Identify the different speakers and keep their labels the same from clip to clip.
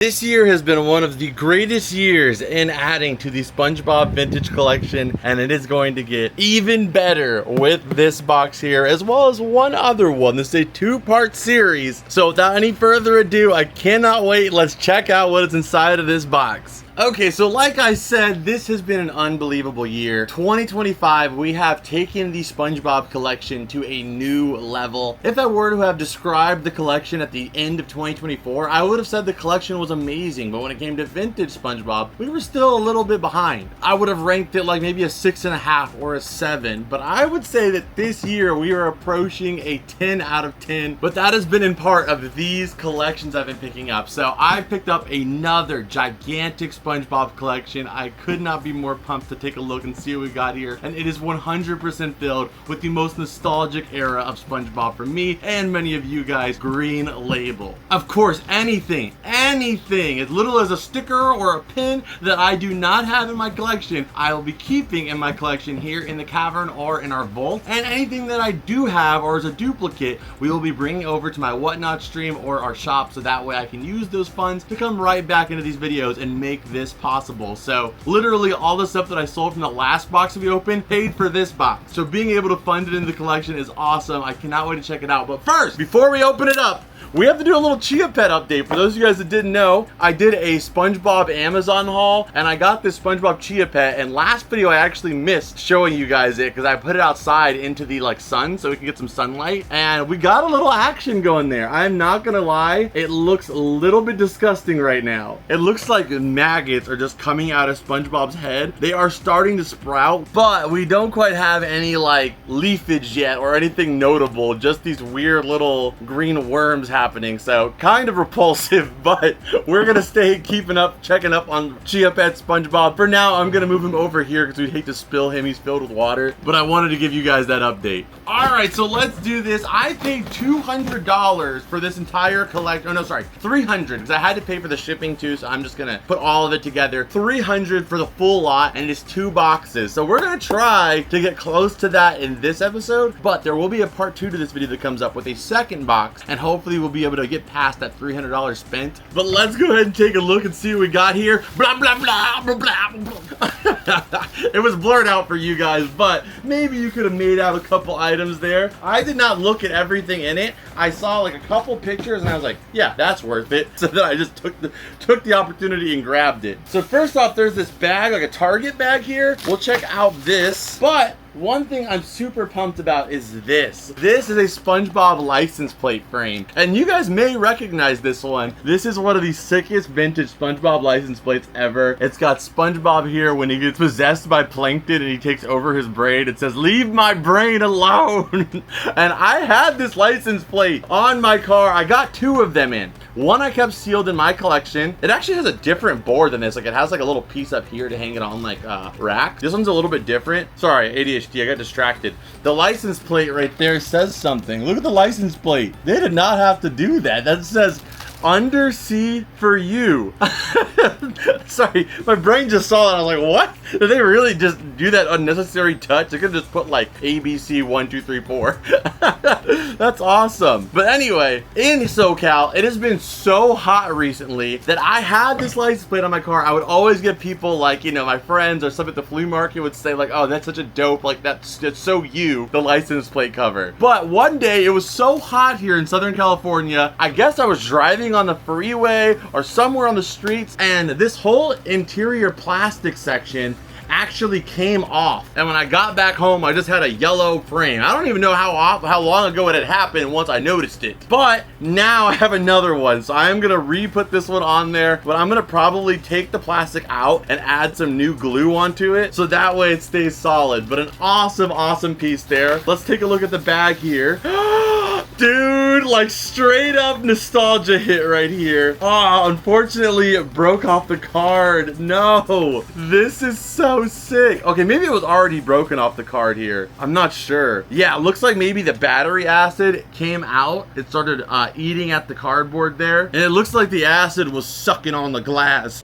Speaker 1: This year has been one of the greatest years in adding to the SpongeBob vintage collection, and it is going to get even better with this box here, as well as one other one. This is a two-part series. So without any further ado, I cannot wait. Let's check out what is inside of this box. Okay, so like I said, this has been an unbelievable year. 2025, we have taken the SpongeBob collection to a new level. If I were to have described the collection at the end of 2024, I would have said the collection was amazing, but when it came to vintage SpongeBob, we were still a little bit behind. I would have ranked it like maybe a 6.5 or a 7, but I would say that this year we are approaching a 10 out of 10, but that has been in part of these collections I've been picking up. So I picked up another gigantic SpongeBob collection. I could not be more pumped to take a look and see what we got here, and it is 100% filled with the most nostalgic era of SpongeBob for me and many of you guys, Green Label. Of course, anything as little as a sticker or a pin that I do not have in my collection, I will be keeping in my collection here in the cavern or in our vault, and anything that I do have or is a duplicate, we will be bringing over to my Whatnot stream or our shop, so that way I can use those funds to come right back into these videos and make this possible. So literally all the stuff that I sold from the last box that we opened paid for this box. So being able to fund it into the collection is awesome. I cannot wait to check it out. But first, before we open it up, we have to do a little Chia Pet update. For those of you guys that didn't know, I did a SpongeBob Amazon haul, and I got this SpongeBob Chia Pet, and last video I actually missed showing you guys it because I put it outside into the sun so we can get some sunlight, and we got a little action going there. I'm not gonna lie, it looks a little bit disgusting right now. It looks like maggots are just coming out of SpongeBob's head. They are starting to sprout, but we don't quite have any leafage yet or anything notable, just these weird little green worms happening, so kind of repulsive, but we're gonna stay checking up on Chia Pet SpongeBob. For now, I'm gonna move him over here because we'd hate to spill him. He's filled with water, but I wanted to give you guys that update. All right, so let's do this. I paid $200 for this entire collection. Oh no, sorry, $300, because I had to pay for the shipping too, so I'm just gonna put all of it together. $300 for the full lot, and it's 2 boxes. So we're gonna try to get close to that in this episode, but there will be a part 2 to this video that comes up with a second box, and hopefully we'll be able to get past that $300 spent. But let's go ahead and take a look and see what we got here. Blah, blah, blah, blah, blah, blah. It was blurred out for you guys, but maybe you could have made out a couple items there. I did not look at everything in it. I saw a couple pictures and I was like, yeah, that's worth it. So then I just took the opportunity and grabbed it. So first off, there's this bag, like a Target bag here. We'll check out this, but one thing I'm super pumped about is this. This is a SpongeBob license plate frame, and you guys may recognize this one. This is one of the sickest vintage SpongeBob license plates ever. It's got SpongeBob here when he gets possessed by Plankton and he takes over his brain. It says, "Leave my brain alone." And I had this license plate on my car. I got 2 of them in. One I kept sealed in my collection. It actually has a different board than this. It has a little piece up here to hang it on rack. This one's a little bit different. Sorry, ADHD, I got distracted. The license plate right there says something. Look at the license plate. They did not have to do that. That says, "Undersea for you." Sorry, my brain just saw that. I was like, what? Did they really just do that unnecessary touch? They could just put ABC 1, 2, 3, 4. That's awesome. But anyway, in SoCal, it has been so hot recently that I had this license plate on my car. I would always get people my friends or stuff at the flea market would say oh, that's such a dope, that's so you, the license plate cover. But one day it was so hot here in Southern California, I guess I was driving on the freeway or somewhere on the streets, and this whole interior plastic section actually came off, and when I got back home I just had a yellow frame. I don't even know how long ago it had happened once I noticed it, but now I have another one, so I'm gonna re-put this one on there, but I'm gonna probably take the plastic out and add some new glue onto it so that way it stays solid. But an awesome piece there. Let's take a look at the bag here. Dude, straight up nostalgia hit right here. Oh, unfortunately it broke off the card. No, this is so sick. Okay, maybe it was already broken off the card here. I'm not sure. Yeah, it looks like maybe the battery acid came out. It started eating at the cardboard there, and it looks like the acid was sucking on the glass.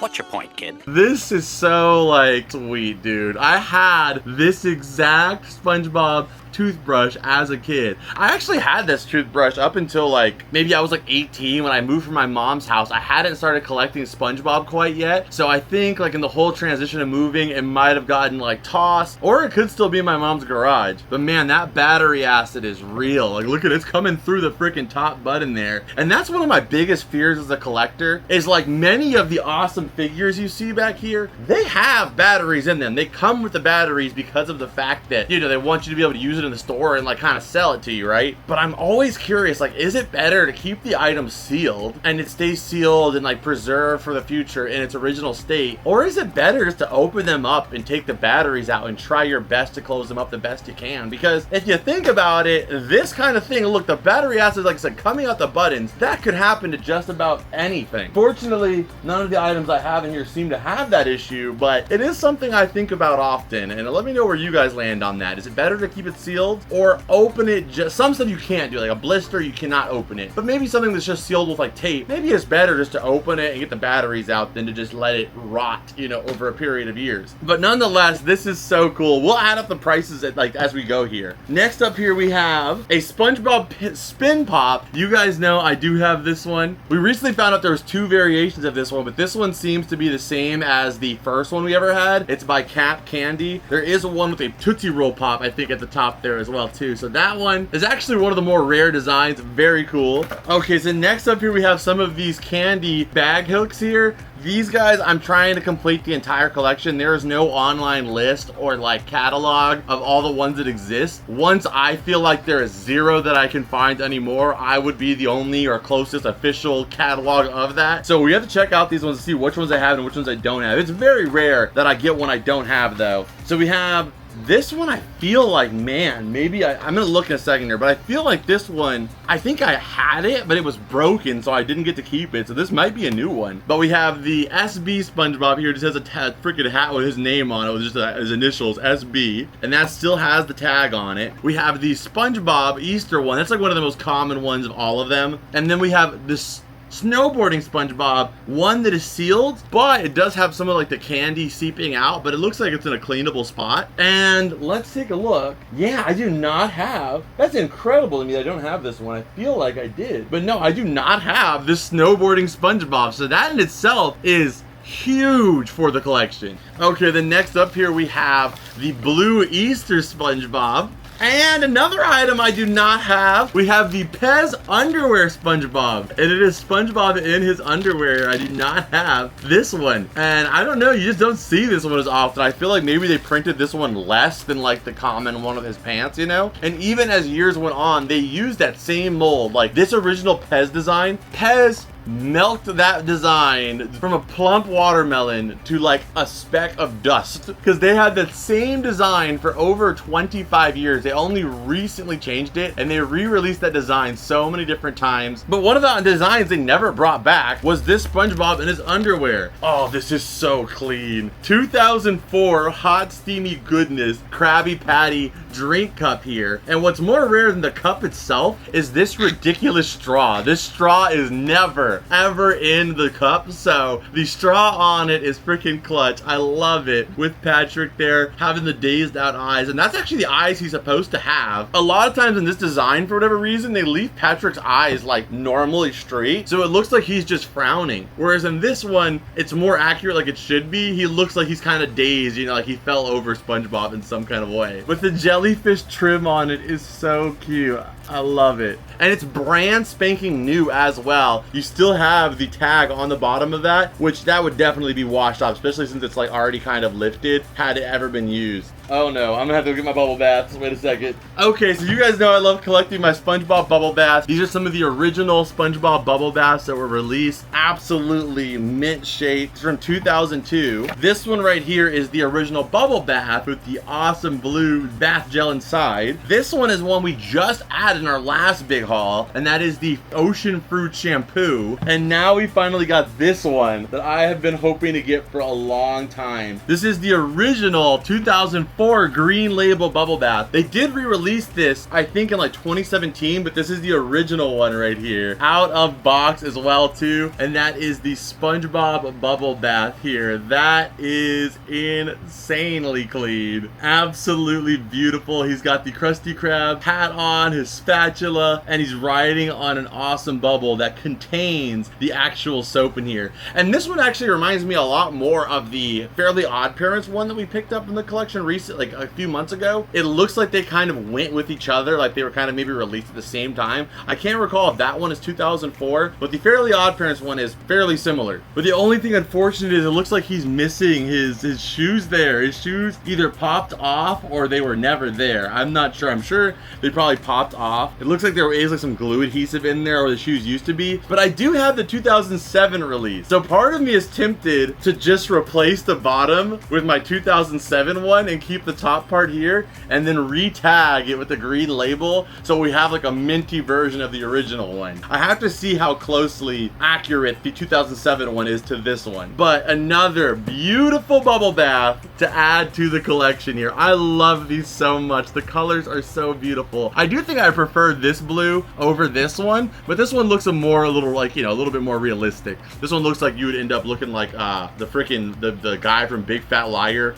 Speaker 2: What's your point, kid?
Speaker 1: This is so sweet, dude. I had this exact SpongeBob toothbrush as a kid. I actually had this toothbrush up until like, maybe I was like 18 when I moved from my mom's house. I hadn't started collecting SpongeBob quite yet. So I think like in the whole transition of moving, it might have gotten like tossed, or it could still be in my mom's garage. But man, that battery acid is real. Like look at it, it's coming through the freaking top button there. And that's one of my biggest fears as a collector, is like many of the awesome figures you see back here, they have batteries in them. They come with the batteries because of the fact that, you know, they want you to be able to use it in the store and like kind of sell it to you, right? But I'm always curious, like, is it better to keep the item sealed and it stays sealed and like preserved for the future in its original state, or is it better just to open them up and take the batteries out and try your best to close them up the best you can? Because if you think about it, this kind of thing, look, the battery acid, like I said, coming out the buttons, that could happen to just about anything. Fortunately, none of the items I have in here seem to have that issue, but it is something I think about often, and let me know where you guys land on that. Is it better to keep it sealed or open it? Just some stuff you can't do, like a blister, you cannot open it, but maybe something that's just sealed with like tape, maybe it's better just to open it and get the batteries out than to just let it rot, you know, over a period of years. But nonetheless, this is so cool. We'll add up the prices at, like, as we go here. Next up here we have a SpongeBob Spin Pop. You guys know I do have this one. We recently found out there was 2 variations of this one, but this one seems to be the same as the first one we ever had. It's by Cap Candy. There is one with a Tootsie Roll Pop, I think, at the top there as well too. So that one is actually one of the more rare designs. Very cool. Okay, so next up here we have some of these candy bag hooks here. These guys, I'm trying to complete the entire collection. There is no online list or like catalog of all the ones that exist. Once I feel like there is 0 that I can find anymore, I would be the only or closest official catalog of that. So we have to check out these ones to see which ones I have and which ones I don't have. It's very rare that I get one I don't have though. So we have this one. I feel like, man, maybe I'm gonna look in a second here, but I feel like this one, I think I had it, but it was broken, so I didn't get to keep it. So this might be a new one. But we have the SB SpongeBob here. It just has a freaking hat with his name on it, with just his initials, SB, and that still has the tag on it. We have the SpongeBob Easter one. That's like one of the most common ones of all of them. And then we have this snowboarding SpongeBob, one that is sealed, but it does have some of like the candy seeping out, but it looks like it's in a cleanable spot. And let's take a look. Yeah, I do not have, that's incredible to me that I don't have this one. I feel like I did, but no, I do not have this snowboarding SpongeBob. So that in itself is huge for the collection. Okay, then next up here we have the blue Easter SpongeBob. And another item I do not have, we have the Pez underwear SpongeBob. And it is SpongeBob in his underwear. I do not have this one. And I don't know, you just don't see this one as often. I feel like maybe they printed this one less than like the common one with his pants, you know? And even as years went on, they used that same mold. Like this original Pez design, Pez milked that design from a plump watermelon to like a speck of dust, because they had that same design for over 25 years. They only recently changed it, and they re-released that design so many different times. But one of the designs they never brought back was this SpongeBob in his underwear. Oh, this is so clean. 2004 hot steamy goodness Krabby Patty drink cup here. And what's more rare than the cup itself is this ridiculous straw. This straw is never ever in the cup, so the straw on it is freaking clutch. I love it, with Patrick there having the dazed out eyes, and that's actually the eyes he's supposed to have. A lot of times in this design, for whatever reason, they leave Patrick's eyes like normally straight, so it looks like he's just frowning, whereas in this one it's more accurate, like it should be. He looks like he's kind of dazed, you know, like he fell over SpongeBob in some kind of way. But the jellyfish trim on it is so cute. I love it. And it's brand spanking new as well. You still have the tag on the bottom of that, which that would definitely be washed off, especially since it's like already kind of lifted had it ever been used. Oh no, I'm gonna have to go get my bubble baths. Wait a second. Okay, so you guys know I love collecting my SpongeBob bubble baths. These are some of the original SpongeBob bubble baths that were released. Absolutely mint shaped. It's from 2002. This one right here is the original bubble bath with the awesome blue bath gel inside. This one is one we just added in our last big haul, and that is the ocean fruit shampoo. And now we finally got this one that I have been hoping to get for a long time. This is the original 2004 2004 green label bubble bath. They did re-release this, I think in like 2017, but this is the original one right here. Out of box as well too. And that is the SpongeBob bubble bath here. That is insanely clean. Absolutely beautiful. He's got the Krusty Krab hat on, his spatula, and he's riding on an awesome bubble that contains the actual soap in here. And this one actually reminds me a lot more of the Fairly Odd Parents one that we picked up in the collection recently, like a few months ago. It looks like they kind of went with each other, like they were kind of maybe released at the same time. I can't recall if that one is 2004, but the Fairly Odd Parents one is fairly similar. But the only thing unfortunate is it looks like he's missing his shoes there. His shoes either popped off or they were never there. I'm not sure. I'm sure they probably popped off. It looks like there is like some glue adhesive in there where the shoes used to be. But I do have the 2007 release. So part of me is tempted to just replace the bottom with my 2007 one and keep the top part here and then re-tag it with the green label so we have like a minty version of the original one. I have to see how closely accurate the 2007 one is to this one. But another beautiful bubble bath to add to the collection here. I love these so much. The colors are so beautiful. I do think I prefer this blue over this one, but this one looks a little like, you know, a little bit more realistic. This one looks like you would end up looking like the freaking the guy from Big Fat Liar.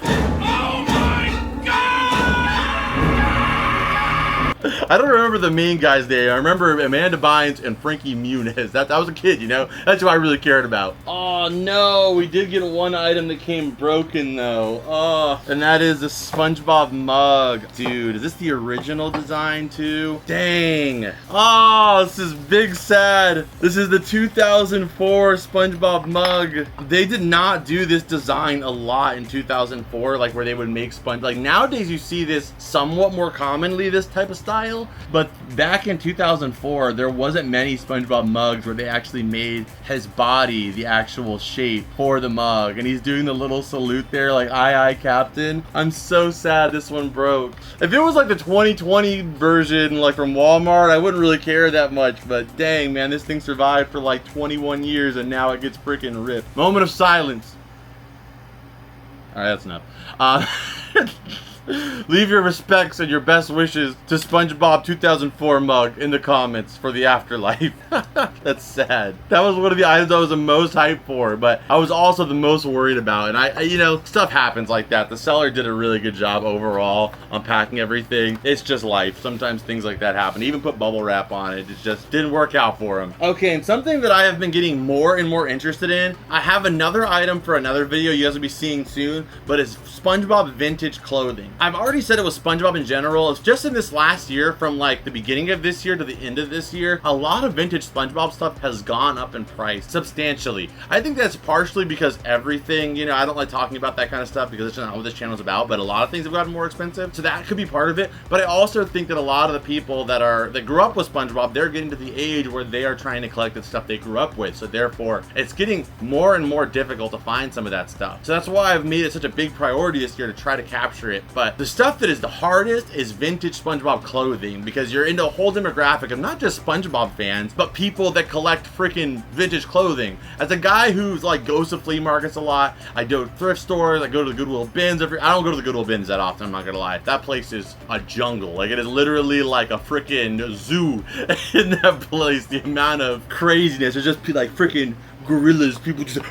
Speaker 1: I don't remember the main guy's name. I remember Amanda Bynes and Frankie Muniz. That was a kid, you know? That's who I really cared about. Oh no, we did get one item that came broken though. Oh, and that is the SpongeBob mug. Dude, is this the original design too? Dang. Oh, this is big sad. This is the 2004 SpongeBob mug. They did not do this design a lot in 2004, like where they would make Sponge. Like nowadays you see this somewhat more commonly, this type of style. But back in 2004, there wasn't many SpongeBob mugs where they actually made his body the actual shape for the mug. And he's doing the little salute there like, aye, aye, Captain. I'm so sad this one broke. If it was like the 2020 version, like from Walmart, I wouldn't really care that much. But dang, man, this thing survived for like 21 years and now it gets freaking ripped. Moment of silence. All right, that's enough. Leave your respects and your best wishes to SpongeBob 2004 mug in the comments for the afterlife. That's sad. That was one of the items I was the most hyped for, but I was also the most worried about. And I you know, stuff happens like that. The seller did a really good job overall unpacking everything. It's just life. Sometimes things like that happen. He even put bubble wrap on it. It just didn't work out for him. Okay, and something that I have been getting more and more interested in, I have another item for another video you guys will be seeing soon, but it's SpongeBob vintage clothing. I've already said it was SpongeBob in general. It's just in this last year, from like the beginning of this year to the end of this year, a lot of vintage SpongeBob stuff has gone up in price substantially. I think that's partially because everything, you know, I don't like talking about that kind of stuff because it's not what this channel is about, but a lot of things have gotten more expensive, so that could be part of it. But I also think that a lot of the people that grew up with SpongeBob, they're getting to the age where they are trying to collect the stuff they grew up with, so therefore it's getting more and more difficult to find some of that stuff. So that's why I've made it such a big priority this year to try to capture it. But the stuff that is the hardest is vintage SpongeBob clothing, because you're into a whole demographic of not just SpongeBob fans, but people that collect freaking vintage clothing. As a guy who's like goes to flea markets a lot, I go to thrift stores, I go to the Goodwill bins. I don't go to the Goodwill bins that often, I'm not gonna lie. That place is a jungle. Like, it is literally like a freaking zoo in that place. The amount of craziness, it's just like freaking gorillas, people just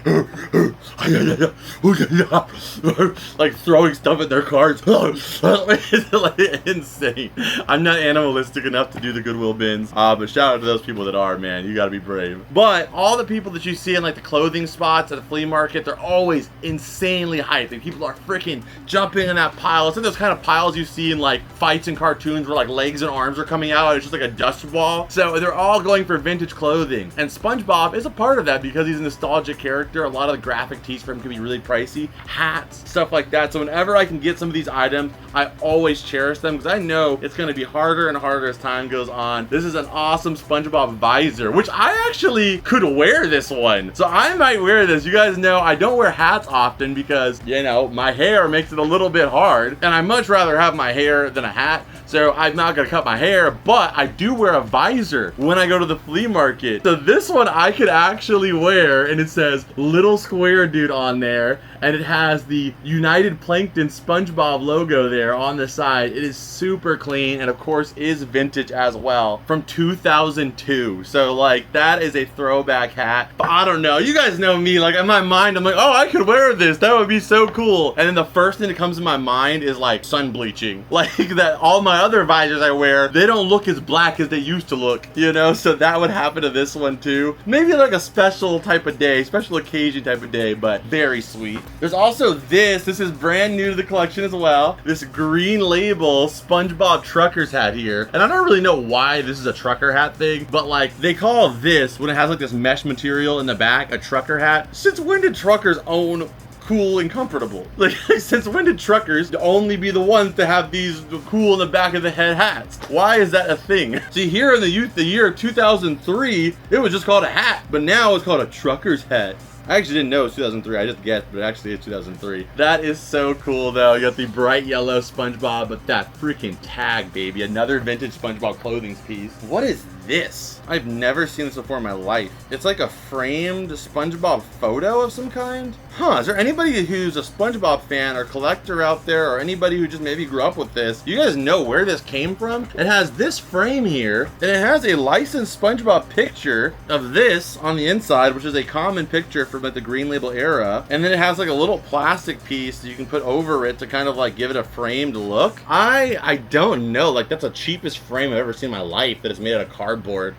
Speaker 1: like throwing stuff at their cars. It's like insane. I'm not animalistic enough to do the Goodwill bins, but shout out to those people that are, man. You gotta be brave. But all the people that you see in like the clothing spots at the flea market, they're always insanely hyped. And people are freaking jumping in that pile. It's like those kind of piles you see in like fights and cartoons where like legs and arms are coming out. It's just like a dust ball. So they're all going for vintage clothing, and SpongeBob is a part of that because he's a nostalgic character. A lot of the graphic tees for him can be really pricey. Hats, stuff like that. So whenever I can get some of these items, I always cherish them because I know it's going to be harder and harder as time goes on. This is an awesome SpongeBob visor, which I actually could wear this one. So I might wear this. You guys know I don't wear hats often because, you know, my hair makes it a little bit hard, and I much rather have my hair than a hat. So I'm not gonna cut my hair, but I do wear a visor when I go to the flea market. So this one I could actually wear, and it says Little Square Dude on there. and it has the United Plankton SpongeBob logo there on the side. It is super clean, and of course is vintage as well, from 2002. So like, that is a throwback hat. But I don't know, you guys know me, like in my mind I'm like, oh, I could wear this, that would be so cool. And then the first thing that comes to my mind is like sun bleaching. Like that all my other visors I wear, they don't look as black as they used to look, you know? So that would happen to this one too. Maybe like a special type of day, special occasion type of day, but very sweet. There's also this is brand new to the collection as well. This green label SpongeBob trucker's hat here. And I don't really know why this is a trucker hat thing, but like they call this, when it has like this mesh material in the back, a trucker hat. Since when did truckers own cool and comfortable? Like, since when did truckers only be the ones to have these cool in the back of the head hats? Why is that a thing? See, here in the year of 2003, it was just called a hat, but now it's called a trucker's hat. I actually didn't know it was 2003, I just guessed, but actually it's 2003. That is so cool though. You got the bright yellow SpongeBob, but that freaking tag, baby. Another vintage SpongeBob clothing piece. What is this? I've never seen this before in my life. It's like a framed SpongeBob photo of some kind? Huh, is there anybody who's a SpongeBob fan or collector out there, or anybody who just maybe grew up with this? You guys know where this came from? It has this frame here, and it has a licensed SpongeBob picture of this on the inside, which is a common picture from like the green label era. And then it has like a little plastic piece that you can put over it to kind of like give it a framed look. I don't know, like that's the cheapest frame I've ever seen in my life that is made out of cardboard.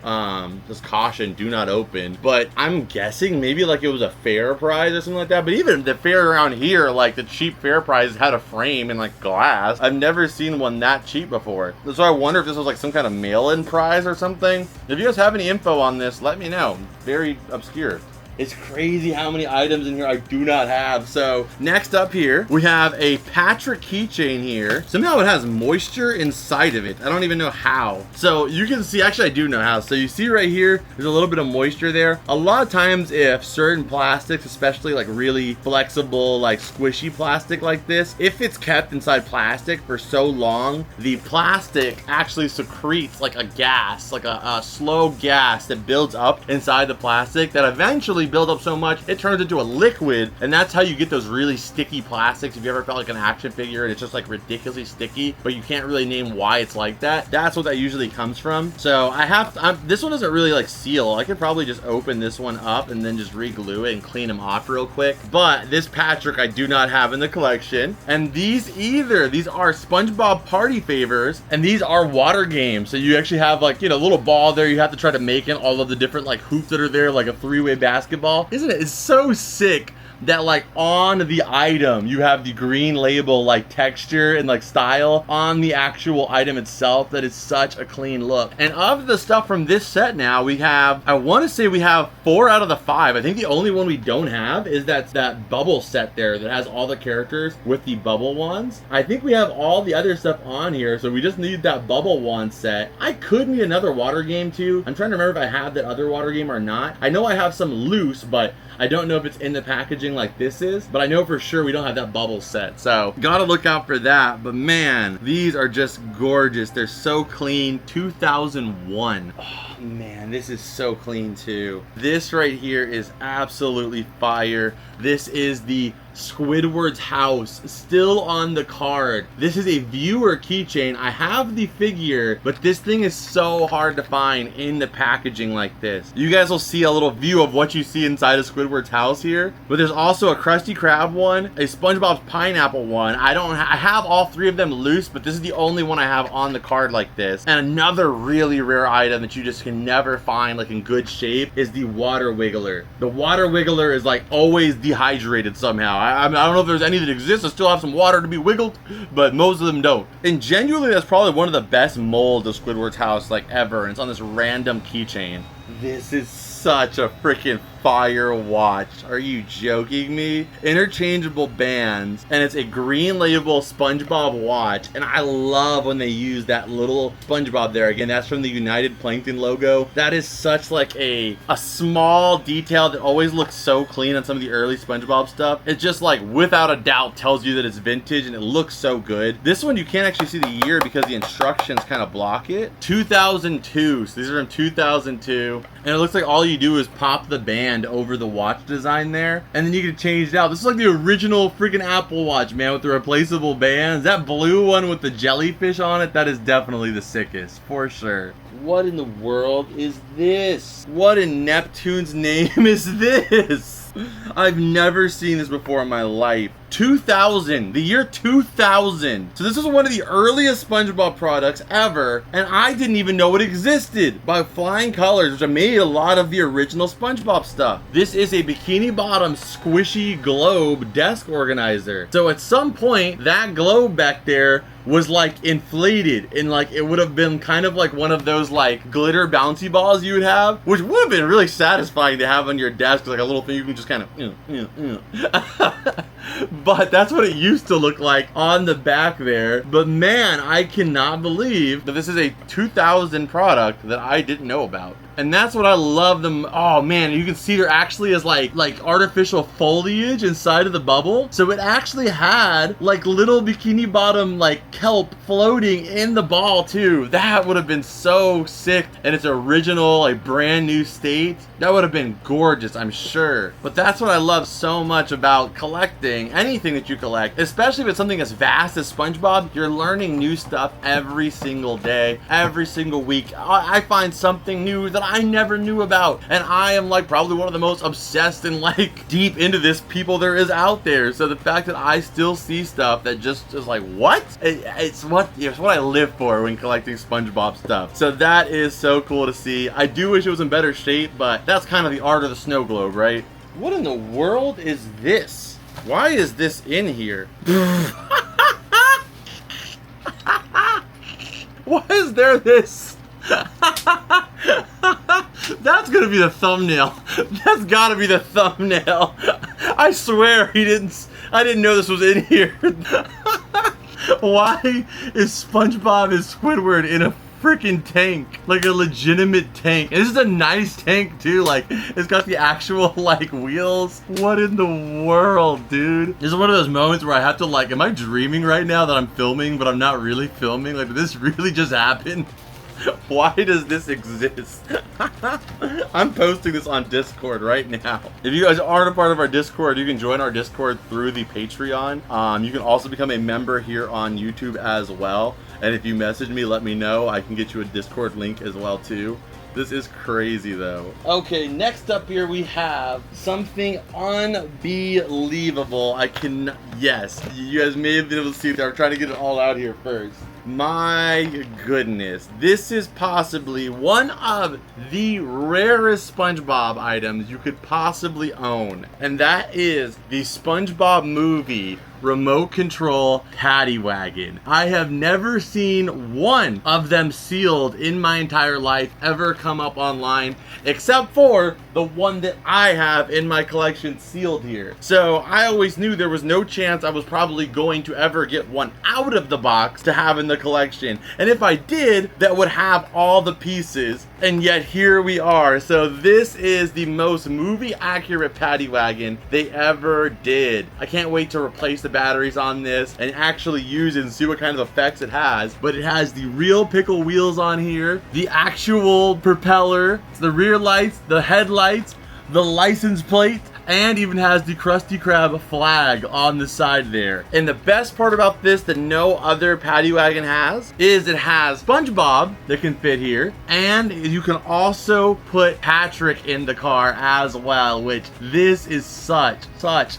Speaker 1: Just caution, do not open. But I'm guessing maybe like it was a fair price or something like that. But even the fair around here, like the cheap fair price had a frame in like glass. I've never seen one that cheap before. So I wonder if this was like some kind of mail-in prize or something. If you guys have any info on this, let me know. Very obscure. It's crazy how many items in here I do not have. So next up here, we have a Patrick keychain here. Somehow it has moisture inside of it. I don't even know how. So you can see, actually I do know how. So you see right here, there's a little bit of moisture there. A lot of times if certain plastics, especially like really flexible, like squishy plastic like this, if it's kept inside plastic for so long, the plastic actually secretes like a gas, like a slow gas that builds up inside the plastic that eventually build up so much it turns into a liquid, and that's how you get those really sticky plastics. If you ever felt like an action figure and it's just like ridiculously sticky, but you can't really name why it's like that, that's what that usually comes from. So I have to, this one doesn't really like seal. I could probably just open this one up and then just re-glue it and clean them off real quick. But this Patrick I do not have in the collection, and these either. These are SpongeBob party favors, and these are water games. So you actually have like, you know, a little ball there you have to try to make in all of the different like hoops that are there, like a three-way basketball. Isn't it? It's so sick that like on the item you have the green label like texture and like style on the actual item itself. That is such a clean look. And of the stuff from this set now, we have, I want to say we have 4 out of the 5. I think the only one we don't have is that bubble set there that has all the characters with the bubble ones. I think we have all the other stuff on here, so we just need that bubble wand set. I could need another water game too. I'm trying to remember if I have that other water game or not. I know I have some loose, but I don't know if it's in the packaging like this is, but I know for sure we don't have that bubble set. So gotta look out for that. But man, these are just gorgeous. They're so clean. 2001. Oh man, this is so clean too. This right here is absolutely fire. This is the Squidward's house still on the card. This is a viewer keychain. I have the figure, but this thing is so hard to find in the packaging like this. You guys will see a little view of what you see inside of Squidward's house here, but there's also a Krusty Krab one, a SpongeBob's pineapple one. I have all 3 of them loose, but this is the only one I have on the card like this. And another really rare item that you just can never find like in good shape is the water wiggler. The water wiggler is like always dehydrated somehow. I don't know if there's any that exist that still have some water to be wiggled, but most of them don't. And genuinely, that's probably one of the best molds of Squidward's house like ever. And it's on this random keychain. This is such a freaking fire watch. Are you joking me? Interchangeable bands, and it's a green label SpongeBob watch, and I love when they use that little SpongeBob there. Again, that's from the United Plankton logo. That is such like a small detail that always looks so clean on some of the early SpongeBob stuff. It just like without a doubt tells you that it's vintage, and it looks so good. This one you can't actually see the year because the instructions kind of block it. 2002, so these are from 2002, and it looks like all you do is pop the band band over the watch design there, and then you can change it out. This is like the original freaking Apple Watch, man, with the replaceable bands. That blue one with the jellyfish on it, that is definitely the sickest, for sure. What in the world is this? What in Neptune's name is this? I've never seen this before in my life. 2000, the year 2000. So this is one of the earliest SpongeBob products ever, and I didn't even know it existed. By Flying Colors, which made a lot of the original SpongeBob stuff. This is a bikini bottom squishy globe desk organizer. So at some point, that globe back there was like inflated, and like it would have been kind of like one of those like glitter bouncy balls you would have, which would have been really satisfying to have on your desk, like a little thing you can just kind of but that's what it used to look like on the back there. But man, I cannot believe that this is a 2000 product that I didn't know about. And that's what I love them. Oh man, you can see there actually is like artificial foliage inside of the bubble. So it actually had like little bikini bottom like kelp floating in the ball too. That would have been so sick in its original like brand new state. That would have been gorgeous, I'm sure. But that's what I love so much about collecting anything that you collect, especially if it's something as vast as SpongeBob. You're learning new stuff every single day, every single week. I find something new that I never knew about, and I am like probably one of the most obsessed and like deep into this people there is out there. So the fact that I still see stuff that just is like, what? It's what I live for when collecting SpongeBob stuff. So that is so cool to see. I do wish it was in better shape, but that's kind of the art of the snow globe, right? What in the world is this? Why is this in here? Why is there this? That's gonna be the thumbnail. That's gotta be the thumbnail. I swear I didn't know this was in here. Why is SpongeBob and Squidward in a freaking tank? Like a legitimate tank. And this is a nice tank too. Like it's got the actual like wheels. What in the world, dude? This is one of those moments where I have to like, am I dreaming right now that I'm filming but I'm not really filming? Like, did this really just happen? Why does this exist? I'm posting this on Discord right now. If you guys aren't a part of our Discord, you can join our Discord through the Patreon. You can also become a member here on YouTube as well. And if you message me, let me know. I can get you a Discord link as well too. This is crazy though. Okay, next up here we have something unbelievable. Yes, you guys may have been able to see it there. I'm trying to get it all out here first. My goodness, this is possibly one of the rarest SpongeBob items you could possibly own. And that is the SpongeBob movie remote control Patty Wagon. I have never seen one of them sealed in my entire life ever come up online, except for the one that I have in my collection sealed here. So I always knew there was no chance I was probably going to ever get one out of the box to have in the collection. And if I did, that would have all the pieces. And yet here we are. So this is the most movie accurate Patty Wagon they ever did. I can't wait to replace the batteries on this and actually use it and see what kind of effects it has. But it has the real pickle wheels on here, the actual propeller, the rear lights, the headlights, the license plate, and even has the Krusty Krab flag on the side there. And the best part about this that no other Patty Wagon has is it has SpongeBob that can fit here, and you can also put Patrick in the car as well, which this is such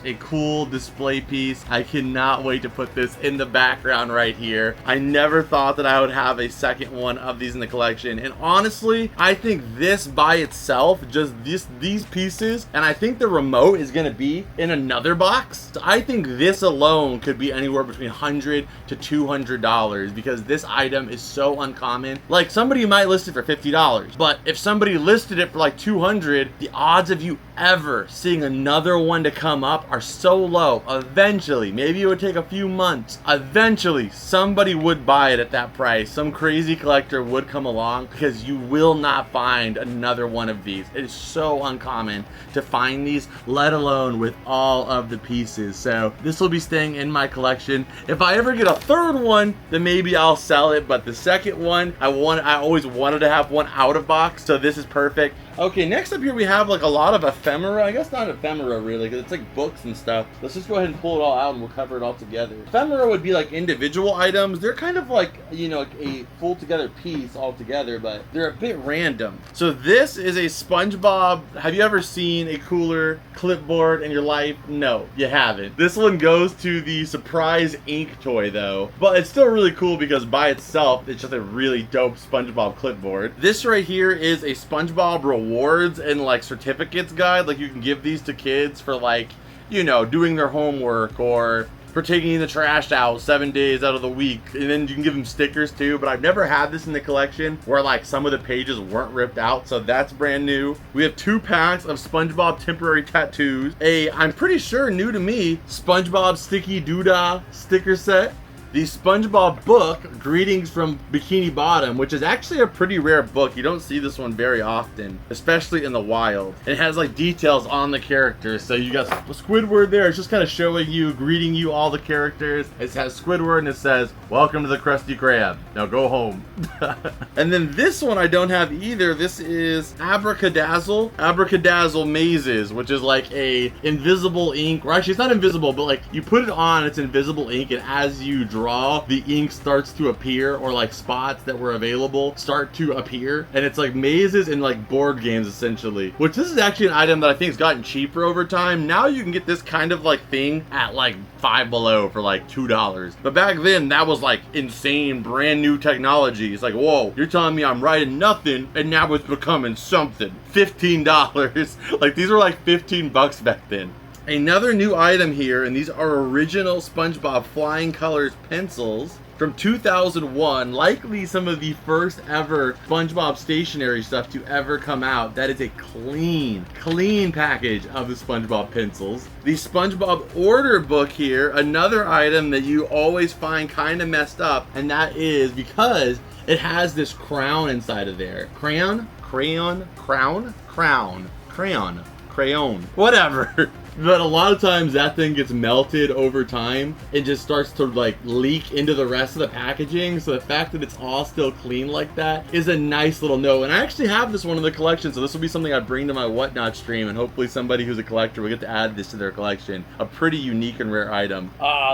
Speaker 1: a cool display piece. I cannot wait to put this in the background right here. I never thought that I would have a second one of these in the collection, and honestly, I think this by itself, just these pieces, and I think the remote is gonna be in another box. So I think this alone could be anywhere between $100 to $200 because this item is so uncommon. Like somebody might list it for $50, but if somebody listed it for like $200, the odds of you ever seeing another one to come up are so low. Eventually, maybe it would take a few months, eventually somebody would buy it at that price. Some crazy collector would come along because you will not find another one of these. It is so uncommon to find these, let alone with all of the pieces. So this will be staying in my collection. If I ever get a third one, then maybe I'll sell it, but the second one, I always wanted to have one out of box, so this is perfect. Okay, next up here we have like a lot of ephemera. I guess not ephemera really, because it's like books and stuff. Let's just go ahead and pull it all out and we'll cover it all together. Ephemera would be like individual items. They're kind of like, you know, like a full together piece all together, but they're a bit random. So this is a SpongeBob. Have you ever seen a cooler clipboard in your life? No, you haven't. This one goes to the surprise ink toy though, but it's still really cool because by itself, it's just a really dope SpongeBob clipboard. This right here is a SpongeBob rewards and like certificates guide. Like you can give these to kids for like, you know, doing their homework or for taking the trash out 7 days out of the week, and then you can give them stickers too. But I've never had this in the collection where like some of the pages weren't ripped out, so that's brand new. We have 2 packs of SpongeBob temporary tattoos, I'm pretty sure new to me, SpongeBob sticky doodah sticker set, the SpongeBob book, Greetings from Bikini Bottom, which is actually a pretty rare book. You don't see this one very often, especially in the wild. And it has like details on the characters. So you got Squidward there. It's just kind of showing you, greeting you, all the characters. It has Squidward and it says, welcome to the Krusty Krab. Now go home. And then this one I don't have either. This is Abracadazzle Mazes, which is like a invisible ink. Or actually, it's not invisible, but like you put it on, it's invisible ink, and as you draw, the ink starts to appear, or like spots that were available start to appear, and it's like mazes and like board games essentially, which this is actually an item that I think has gotten cheaper over time. Now you can get this kind of like thing at like Five Below for like $2, but back then that was like insane brand new technology. It's like, whoa, you're telling me I'm writing nothing and now it's becoming something. $15. Like these were like 15 bucks back then. Another new item here, and these are original SpongeBob Flying Colors pencils from 2001, likely some of the first ever SpongeBob stationery stuff to ever come out. That is a clean package of the SpongeBob pencils. The SpongeBob order book here, another item that you always find kind of messed up, and that is because it has this crown inside of there. Crayon, whatever. But a lot of times that thing gets melted over time and just starts to like leak into the rest of the packaging. So the fact that it's all still clean like that is a nice little note. And I actually have this one in the collection, so this will be something I bring to my Whatnot stream, and hopefully somebody who's a collector will get to add this to their collection. A pretty unique and rare item.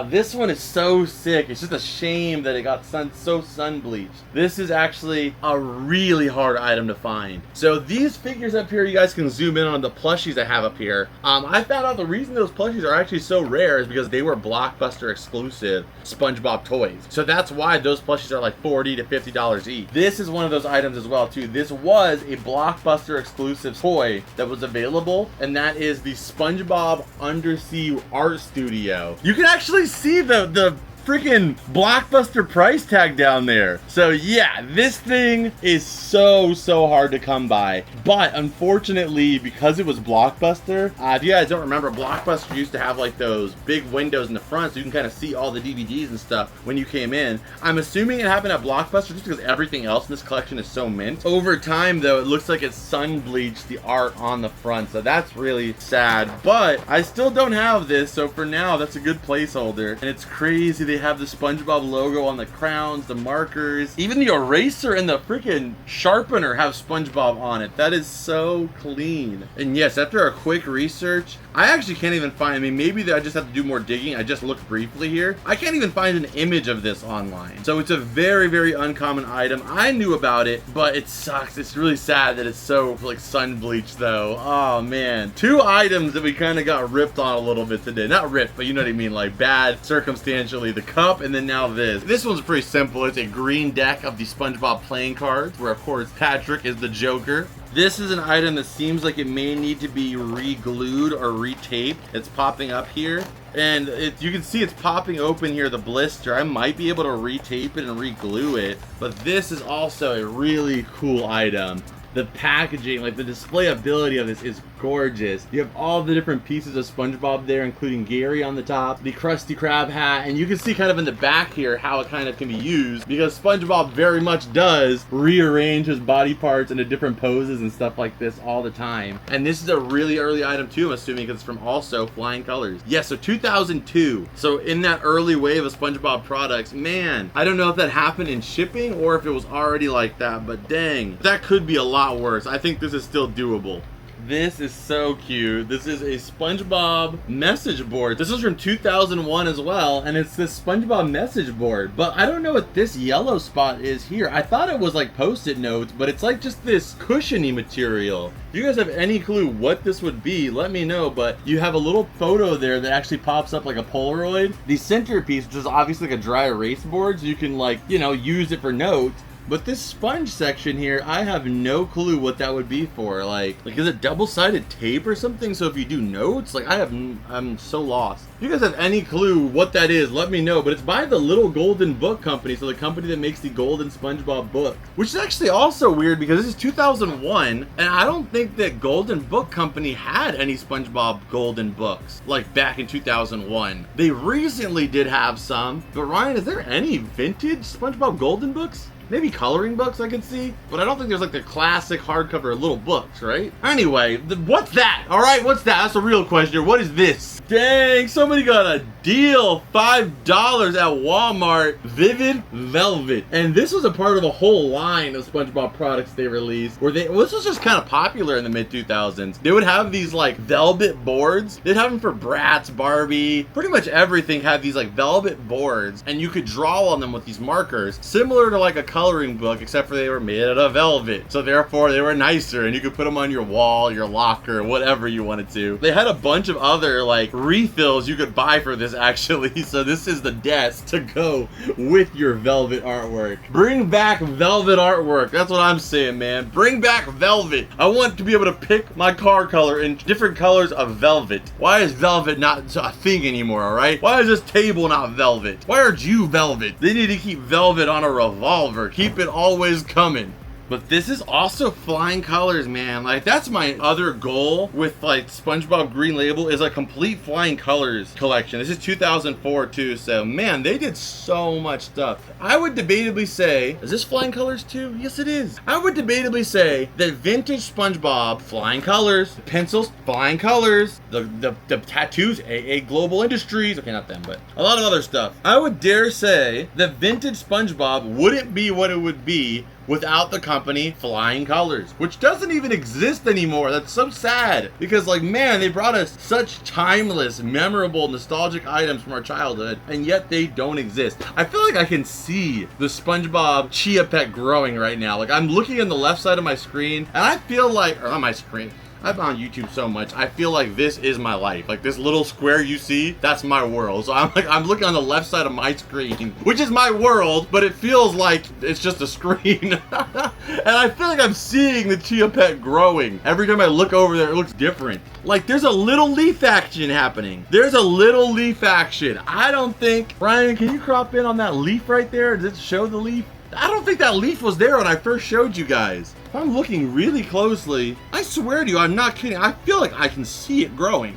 Speaker 1: This one is so sick. It's just a shame that it got so sun bleached. This is actually a really hard item to find. So these figures up here, you guys can zoom in on the plushies I have up here. I found out the reason those plushies are actually so rare is because they were Blockbuster exclusive SpongeBob toys. So that's why those plushies are like $40 to $50 each. This is one of those items as well too. This was a Blockbuster exclusive toy that was available, and that is the SpongeBob Undersea Art Studio. You can actually see the freaking Blockbuster price tag down there. So yeah, this thing is so hard to come by. But unfortunately, because it was Blockbuster, if you guys don't remember, Blockbuster used to have like those big windows in the front so you can kind of see all the DVDs and stuff when you came in. I'm assuming it happened at Blockbuster just because everything else in this collection is so mint. Over time though, it looks like it's sun bleached the art on the front, so that's really sad. But I still don't have this, so for now that's a good placeholder. And it's crazy they have the SpongeBob logo on the crowns, the markers, even the eraser and the freaking sharpener have SpongeBob on it. That is so clean. And yes, after a quick research, I actually can't even find, I mean, maybe I just have to do more digging. I just looked briefly here. I can't even find an image of this online. So it's a very uncommon item. I knew about it, but it sucks. It's really sad that it's so like sun bleached though. Oh man. 2 items that we kind of got ripped on a little bit today. Not ripped, but you know what I mean, like bad circumstantially. The cup, and then now this. This one's pretty simple. It's a green deck of the SpongeBob playing cards, where of course Patrick is the Joker. This is an item that seems like it may need to be re-glued or re-taped. It's popping up here, and you can see it's popping open here, the blister. I might be able to re-tape it and re-glue it, but this is also a really cool item. The packaging, like the display ability of this is gorgeous. You have all the different pieces of SpongeBob there, including Gary on the top, the Krusty Krab hat, and you can see kind of in the back here how it kind of can be used, because SpongeBob very much does rearrange his body parts into different poses and stuff like this all the time. And this is a really early item too, I'm assuming, because it's from also Flying Colors. Yeah, so 2002. So in that early wave of SpongeBob products, man, I don't know if that happened in shipping or if it was already like that, but dang, that could be a lot worse. I think this is still doable. This is so cute. This is a SpongeBob message board. This is from 2001 as well, and it's this SpongeBob message board. But I don't know what this yellow spot is here. I thought it was like Post-it notes, but it's like just this cushiony material. If you guys have any clue what this would be, let me know. But you have a little photo there that actually pops up like a Polaroid. The centerpiece, which is obviously like a dry erase board, so you can, like, you know, use it for notes. But this sponge section here, I have no clue what that would be for. Like is it double-sided tape or something? So if you do notes, like I'm so lost. If you guys have any clue what that is, let me know. But it's by the Little Golden Book Company, so the company that makes the Golden SpongeBob book. Which is actually also weird because this is 2001, and I don't think that Golden Book Company had any SpongeBob Golden books, like back in 2001. They recently did have some, but Ryan, is there any vintage SpongeBob Golden books? Maybe coloring books I could see, but I don't think there's like the classic hardcover little books, right? Anyway, what's that? All right, what's that? That's a real question. What is this? Dang, somebody got a deal. $5 at Walmart. Vivid Velvet. And this was a part of a whole line of SpongeBob products they released, where this was just kind of popular in the mid-2000s. They would have these like velvet boards. They'd have them for Bratz, Barbie. Pretty much everything had these like velvet boards, and you could draw on them with these markers, similar to like a coloring book, except for they were made out of velvet, so therefore they were nicer, and you could put them on your wall, your locker, whatever you wanted to. They had a bunch of other like refills you could buy for this actually, so this is the desk to go with your velvet artwork. Bring back velvet artwork. That's what I'm saying, man. Bring back velvet. I want to be able to pick my car color in different colors of velvet. Why is velvet not a thing anymore? All right, why is this table not velvet? Why aren't you velvet? They need to keep velvet on a revolver. Keep it always coming. But this is also Flying Colors, man. Like, that's my other goal with like SpongeBob Green Label, is a complete Flying Colors collection. This is 2004 too, so man, they did so much stuff. I would debatably say, is this Flying Colors too? Yes, it is. I would debatably say that vintage SpongeBob, Flying Colors, pencils, Flying Colors, the tattoos, AA Global Industries, okay, not them, but a lot of other stuff. I would dare say that vintage SpongeBob wouldn't be what it would be without the company Flying Colors, which doesn't even exist anymore. That's so sad, because like, man, they brought us such timeless, memorable, nostalgic items from our childhood, and yet they don't exist. I feel like I can see the SpongeBob Chia Pet growing right now. Like, I'm looking on the left side of my screen, and I feel like, or on my screen, I've been on YouTube so much, I feel like this is my life. Like, this little square you see, that's my world. So I'm looking on the left side of my screen, which is my world, but it feels like it's just a screen. And I feel like I'm seeing the Chia Pet growing. Every time I look over there, it looks different. Like, there's a little leaf action happening. There's a little leaf action. I don't think, Ryan, can you crop in on that leaf right there? Does it show the leaf? I don't think that leaf was there when I first showed you guys. If I'm looking really closely, I swear to you, I'm not kidding. I feel like I can see it growing.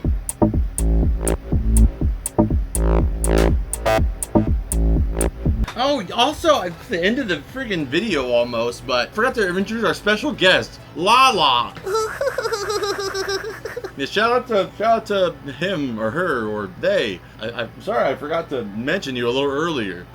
Speaker 1: Oh, also, it's the end of the friggin' video almost, but forgot to introduce our special guest, Lala. Yeah, shout out to him or her or they. I'm sorry, I forgot to mention you a little earlier.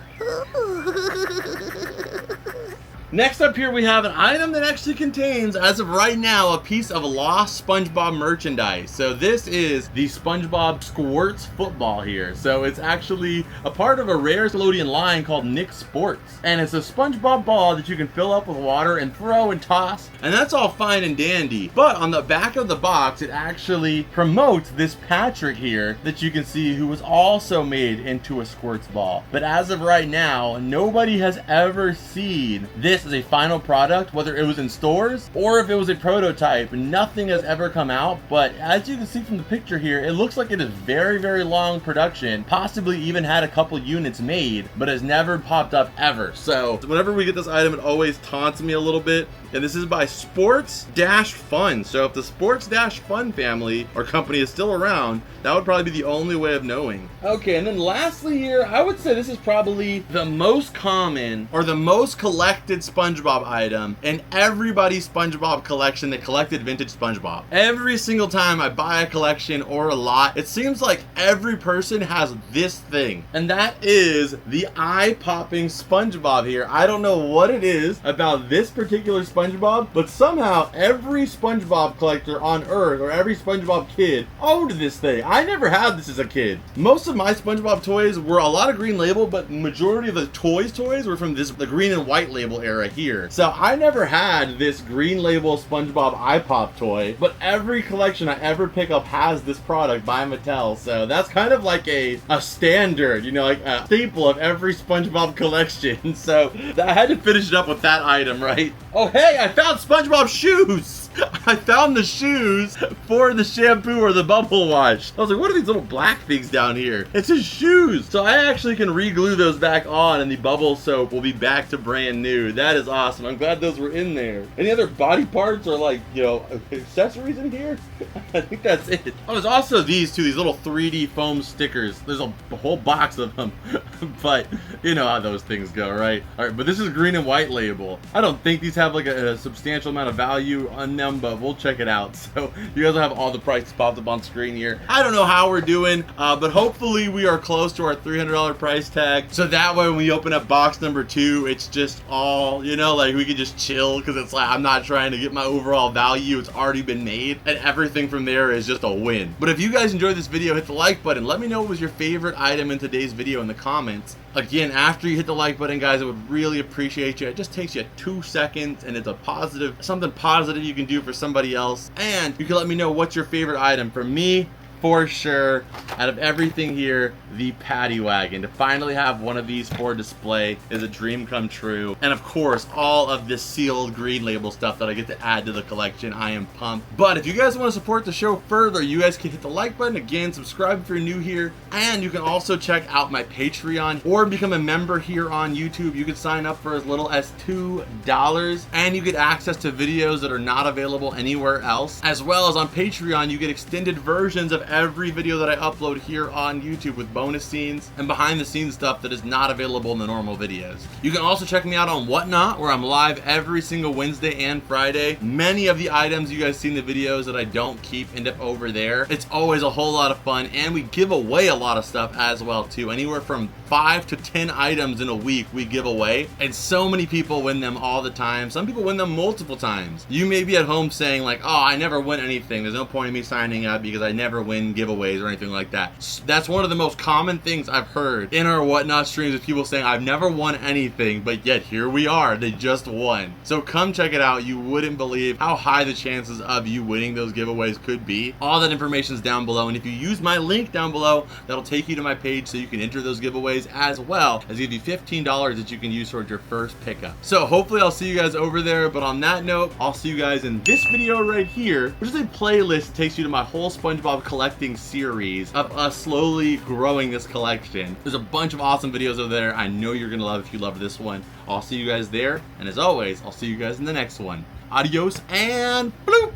Speaker 1: Next up here we have an item that actually contains, as of right now, a piece of lost SpongeBob merchandise. So this is the SpongeBob Squirts football here. So it's actually a part of a Nickelodeon line called Nick Sports. And it's a SpongeBob ball that you can fill up with water and throw and toss. And that's all fine and dandy. But on the back of the box, it actually promotes this Patrick here that you can see, who was also made into a Squirts ball. But as of right now, nobody has ever seen this this as a final product, whether it was in stores or if it was a prototype. Nothing has ever come out, but as you can see from the picture here, it looks like it is very, very long production, possibly even had a couple units made, but has never popped up ever. So whenever we get this item, it always taunts me a little bit. And this is by Sports-Fun. So if the Sports-Fun family or company is still around, that would probably be the only way of knowing. Okay, and then lastly here, I would say this is probably the most common or the most collected SpongeBob item in everybody's SpongeBob collection that collected vintage SpongeBob. Every single time I buy a collection or a lot, it seems like every person has this thing. And that is the eye-popping SpongeBob here. I don't know what it is about this particular SpongeBob, but somehow every SpongeBob collector on Earth or every SpongeBob kid owned this thing. I never had this as a kid. Most of my SpongeBob toys were a lot of green label, but majority of the toys were from the green and white label era here. So I never had this green label SpongeBob eye pop toy, but every collection I ever pick up has this product by Mattel. So that's kind of like a standard, you know, like a staple of every SpongeBob collection. So I had to finish it up with that item, right? Oh, hey, I found SpongeBob shoes. I found the shoes for the shampoo or the bubble wash. I was like, what are these little black things down here? It's his shoes. So I actually can re-glue those back on and the bubble soap will be back to brand new. That is awesome. I'm glad those were in there. Any other body parts or like, you know, accessories in here? I think that's it. Oh, there's also these two, these little 3D foam stickers. There's a whole box of them, but you know how those things go, right? All right, but this is green and white label. I don't think these have like a substantial amount of value on them, but we'll check it out. So you guys will have all the prices popped up on screen here. I don't know how we're doing, but hopefully we are close to our $300 price tag. So that way when we open up box number 2, it's just all, you know, like we can just chill because it's like I'm not trying to get my overall value. It's already been made and everything from there is just a win. But if you guys enjoyed this video, hit the like button. Let me know what was your favorite item in today's video in the comments. Again, after you hit the like button, guys, I would really appreciate you. It just takes you 2 seconds and it's a positive, something positive you can do for somebody else. And you can let me know what's your favorite item. For me, for sure, out of everything here, the Patty Wagon. To finally have one of these for display is a dream come true. And of course, all of this sealed green label stuff that I get to add to the collection. I am pumped. But if you guys want to support the show further, you guys can hit the like button. Again, subscribe if you're new here. And you can also check out my Patreon or become a member here on YouTube. You can sign up for as little as $2 and you get access to videos that are not available anywhere else. As well as on Patreon, you get extended versions of every video that I upload here on YouTube with bonus scenes and behind the scenes stuff that is not available in the normal videos. You can also check me out on Whatnot, where I'm live every single Wednesday and Friday. Many of the items you guys see in the videos that I don't keep end up over there. It's always a whole lot of fun, and we give away a lot of stuff as well too. Anywhere from 5 to 10 items in a week we give away, and so many people win them all the time. Some people win them multiple times. You may be at home saying like, oh, I never win anything. There's no point in me signing up because I never win giveaways or anything like that. That's one of the most common things I've heard in our Whatnot streams, is people saying I've never won anything, but yet here we are, they just won. So come check it out. You wouldn't believe how high the chances of you winning those giveaways could be. All that information is down below, and if you use my link down below, that'll take you to my page so you can enter those giveaways, as well as give you $15 that you can use towards your first pickup. So hopefully I'll see you guys over there, but on that note, I'll see you guys in this video right here, which is a playlist that takes you to my whole SpongeBob collecting series of us slowly growing this collection. There's a bunch of awesome videos over there I know you're gonna love if you love this one. I'll see you guys there, and as always, I'll see you guys in the next one. Adios and bloop!